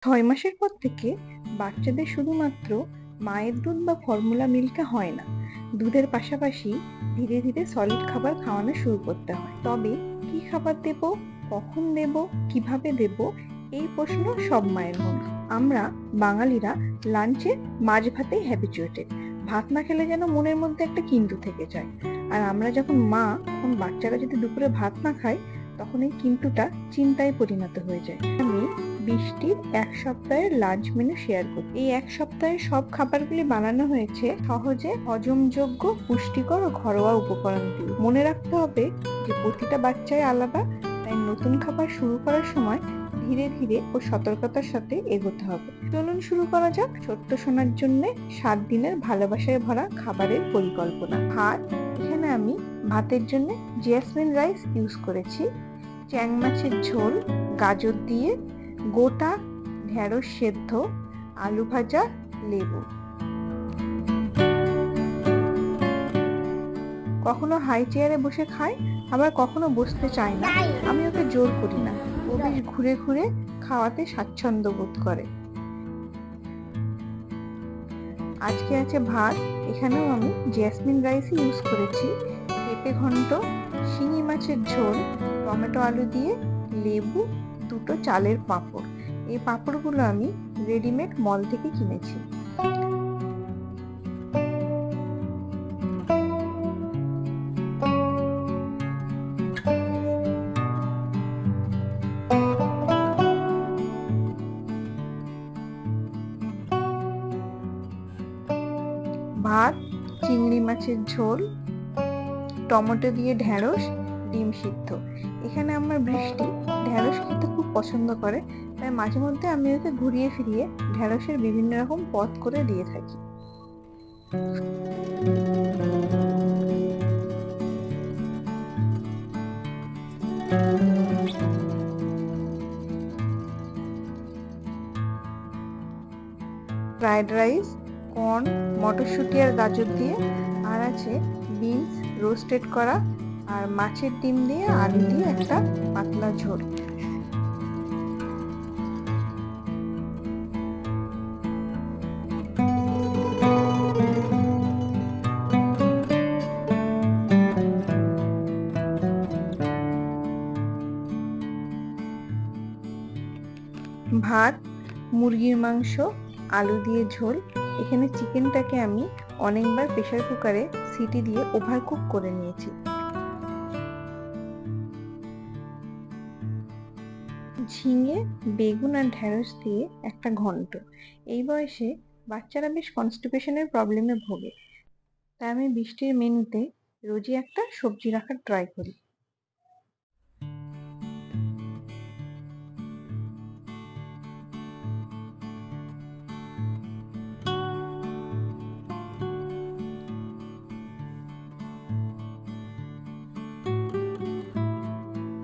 ৬ মাসের পর থেকে বাচ্চাদের শুধুমাত্র মায়ের দুধ বা ফর্মুলা মিল্কে হয় না, দুধের পাশাপাশি ধীরে ধীরে সলিড খাবার খাওয়ানো শুরু করতে হয়। তবে কি খাবার দেব, কখন দেব, কিভাবে দেব, এই প্রশ্ন সব মায়ের মনে। আমরা বাঙালিরা লাঞ্চে মাছ ভাতেই হ্যাবিচুয়েটেড। ভাত না খেলে যেন মনের মধ্যে একটা কিন্তু থেকে যায়। আর আমরা যখন মা, তখন বাচ্চারা যদি দুপুরে ভাত না খায়, তখন এই কিন্তুটা চিন্তায় পরিণত হয়ে যায়। আমি বৃষ্টির ১ সপ্তাহের লাঞ্চ মেনু শেয়ার করি। এই ১ সপ্তাহে সব খাবারগুলি বানানো হয়েছে সহজে হজমযোগ্য, পুষ্টিকর ও ঘরোয়া উপকরণ দিয়ে। মনে রাখতে হবে যে প্রতিটা বাচ্চাই আলাদা, তাই নতুন খাবার শুরু করার সময় ধীরে ধীরে ও সতর্কতার সাথে এগোতে হবে। চলুন শুরু করা যাক ছোট্ট সোনার জন্য ৭ দিনের ভালোবাসায় ভরা খাবারের পরিকল্পনা। ভাত, এখানে আমি ভাতের জন্য জেসমিন রাইস ইউজ করেছি। চ্যাং মাছের ঝোল, গাজর দিয়ে, গোটা ঢেঁড়স সেদ্ধ, আলু ভাজা, লেবু। কখনো হাই চেয়ারে বসে খায়, আবার কখনো বসতে চায় না। আমি ওকে জোর করি না, ও বেশ ঘুরে ঘুরে খাওয়াতে স্বাচ্ছন্দ্য বোধ করে। আজকে আছে ভাত, এখানেও আমি জেসমিন রাইস ইউজ করেছি। পেঁপে ঘন্ট, শিঙি মাছের ঝোল, টমেটো আলু দিয়ে, লেবু, দুটো চালের পাঁপড়। এই পাঁপড়গুলো আমি রেডিমেড মল থেকে কিনেছি। ভাত, চিংড়ি মাছের ঝোল, টমেটো দিয়ে ঢেঁড়স, ডিম সিদ্ধ। এখানে আমার বৃষ্টি ঢেঁড়স খেতে খুব পছন্দ করে, তাই মাঝে মধ্যে আমি ওকে ঘুরিয়ে ফিরিয়ে ঢেঁড়সের বিভিন্ন রকম পদ করে দিয়ে থাকি। ফ্রাইড রাইস, কর্ন, মটরশুঁটি আর গাজর দিয়ে, আর আছে বিনস রোস্টেড করা, আর মাছের ডিম দিয়ে আলু দিয়ে একটা পাতলা ঝোল। ভাত, মুরগির মাংস, আলু দিয়ে ঝোল। এখানে চিকেনটাকে আমি অনেকবার প্রেসার কুকারে সিটি দিয়ে ওভারকুক করে নিয়েছি। ঝিঙে, বেগুন আর ঢেঁড়স দিয়ে একটা ঘন্ট। এই বয়সে বাচ্চারা বেশ কনস্টিপেশনের প্রবলেমে ভোগে, তাই আমি বৃষ্টির মেনুতে রোজই একটা সবজি রাখার ট্রাই করি।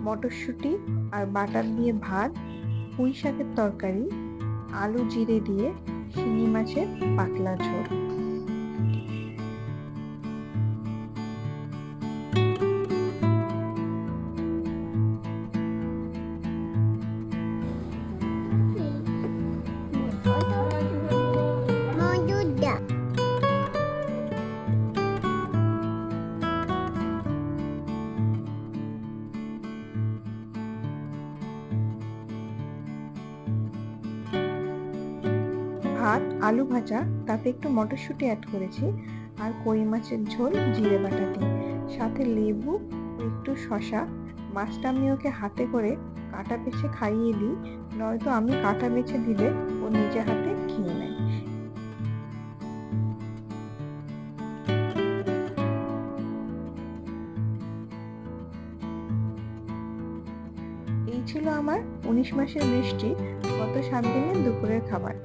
মটরশুঁটি আর বাটার দিয়ে ভাত, পুঁই শাকের তরকারি, আলু জিরে দিয়ে শিঙি মাছের পাতলা ঝোল। ভাত, আলু ভাজা, তাতে একটু মটরশুঁটি অ্যাড করেছি, আর কই মাছের ঝোল জিরে বাটা দিয়ে, সাথে লেবু ও একটু শসা। মাছটা আমি ওকে হাতে করে কাটা বেছে খাইয়ে দিই, নয়তো আমি কাটা বেছে দিলে ও নিজে হাতে খেয়ে নেয়। এই ছিল আমার ১৯ মাসের বৃষ্টি গত ৭ দিনের দুপুরের খাবার।